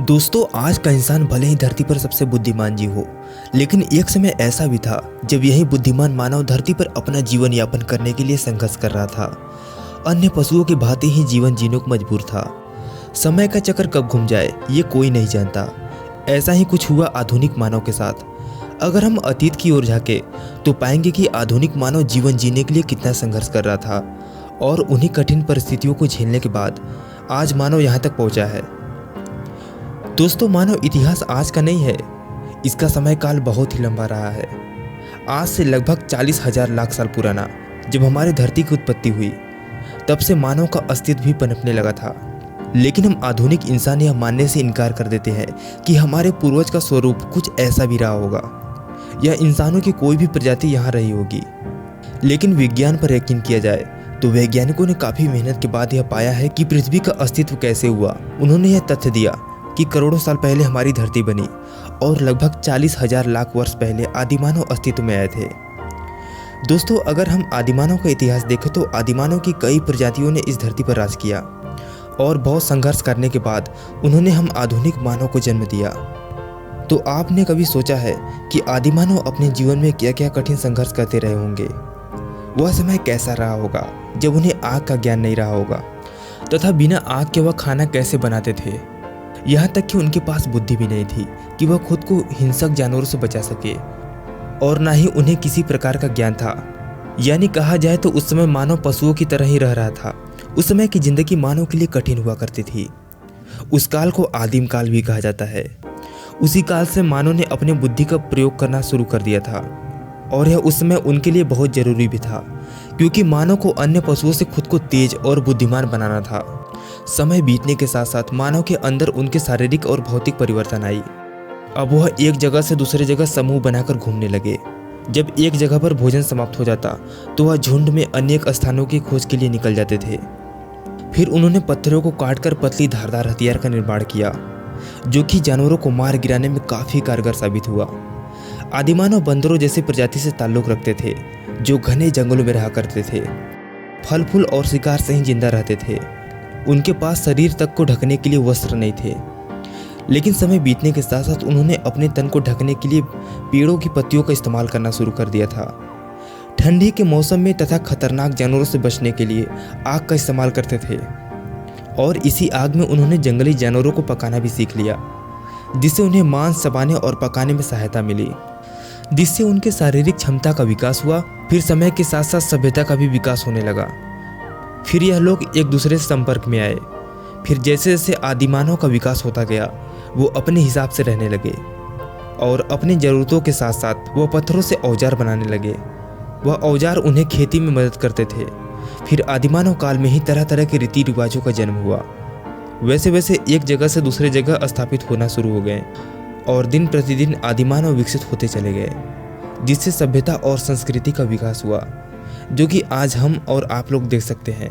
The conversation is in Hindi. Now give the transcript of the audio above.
दोस्तों, आज का इंसान भले ही धरती पर सबसे बुद्धिमान जीव हो, लेकिन एक समय ऐसा भी था जब यही बुद्धिमान मानव धरती पर अपना जीवन यापन करने के लिए संघर्ष कर रहा था। अन्य पशुओं की भांति ही जीवन जीने को मजबूर था। समय का चक्कर कब घूम जाए ये कोई नहीं जानता। ऐसा ही कुछ हुआ आधुनिक मानव के साथ। अगर हम अतीत की ओर झांके तो पाएंगे कि आधुनिक मानव जीवन जीने के लिए कितना संघर्ष कर रहा था और उन्हीं कठिन परिस्थितियों को झेलने के बाद आज मानव यहाँ तक पहुँचा है। दोस्तों, मानव इतिहास आज का नहीं है, इसका समय काल बहुत ही लंबा रहा है। आज से लगभग 40,000 लाख साल पुराना जब हमारी धरती की उत्पत्ति हुई, तब से मानव का अस्तित्व भी पनपने लगा था। लेकिन हम आधुनिक इंसान यह मानने से इनकार कर देते हैं कि हमारे पूर्वज का स्वरूप कुछ ऐसा भी रहा होगा या इंसानों की कोई भी प्रजाति यहाँ रही होगी। लेकिन विज्ञान पर यकीन किया जाए तो वैज्ञानिकों ने काफ़ी मेहनत के बाद यह पाया है कि पृथ्वी का अस्तित्व कैसे हुआ। उन्होंने यह तथ्य दिया कि करोड़ों साल पहले हमारी धरती बनी और लगभग 40,000 लाख वर्ष पहले आदिमानव अस्तित्व में आए थे। दोस्तों, अगर हम आदिमानव का इतिहास देखें तो आदिमानव की कई प्रजातियों ने इस धरती पर राज किया और बहुत संघर्ष करने के बाद उन्होंने हम आधुनिक मानव को जन्म दिया। तो आपने कभी सोचा है कि आदिमानव अपने जीवन में क्या क्या कठिन संघर्ष करते रहे होंगे? वह समय कैसा रहा होगा जब उन्हें आग का ज्ञान नहीं रहा होगा तथा बिना आग के वह खाना कैसे बनाते थे? यहाँ तक कि उनके पास बुद्धि भी नहीं थी कि वह खुद को हिंसक जानवरों से बचा सके, और ना ही उन्हें किसी प्रकार का ज्ञान था। यानी कहा जाए तो उस समय मानव पशुओं की तरह ही रह रहा था। उस समय की जिंदगी मानव के लिए कठिन हुआ करती थी। उस काल को आदिम काल भी कहा जाता है। उसी काल से मानव ने अपनी बुद्धि का प्रयोग करना शुरू कर दिया था और यह उस समय उनके लिए बहुत जरूरी भी था, क्योंकि मानव को अन्य पशुओं से खुद को तेज और बुद्धिमान बनाना था। समय बीतने के साथ साथ मानव के अंदर उनके शारीरिक और भौतिक परिवर्तन आई। अब वह एक जगह से दूसरे जगह समूह बनाकर घूमने लगे। जब एक जगह पर भोजन समाप्त हो जाता तो वह झुंड में अनेक स्थानों की खोज के लिए निकल जाते थे। फिर उन्होंने पत्थरों को काटकर पतली धारदार हथियार का निर्माण किया, जो कि जानवरों को मार गिराने में काफ़ी कारगर साबित हुआ। आदिमानव बंदरों जैसी प्रजाति से ताल्लुक़ रखते थे, जो घने जंगलों में रहा करते थे। फल फूल और शिकार से ही जिंदा रहते थे। उनके पास शरीर तक को ढकने के लिए वस्त्र नहीं थे। लेकिन समय बीतने के साथ साथ उन्होंने अपने तन को ढकने के लिए पेड़ों की पत्तियों का इस्तेमाल करना शुरू कर दिया था। ठंडी के मौसम में तथा खतरनाक जानवरों से बचने के लिए आग का इस्तेमाल करते थे, और इसी आग में उन्होंने जंगली जानवरों को पकाना भी सीख लिया, जिससे उन्हें मांस चबाने और पकाने में सहायता मिली, जिससे उनके शारीरिक क्षमता का विकास हुआ। फिर समय के साथ साथ सभ्यता का भी विकास होने लगा। फिर यह लोग एक दूसरे से संपर्क में आए। फिर जैसे जैसे आदिमानव का विकास होता गया, वो अपने हिसाब से रहने लगे और अपनी ज़रूरतों के साथ साथ वह पत्थरों से औजार बनाने लगे। वह औजार उन्हें खेती में मदद करते थे। फिर आदिमानव काल में ही तरह तरह के रीति रिवाजों का जन्म हुआ। वैसे वैसे एक जगह से दूसरे जगह स्थापित होना शुरू हो गए और दिन प्रतिदिन आदिमानव विकसित होते चले गए, जिससे सभ्यता और संस्कृति का विकास हुआ, जो कि आज हम और आप लोग देख सकते हैं।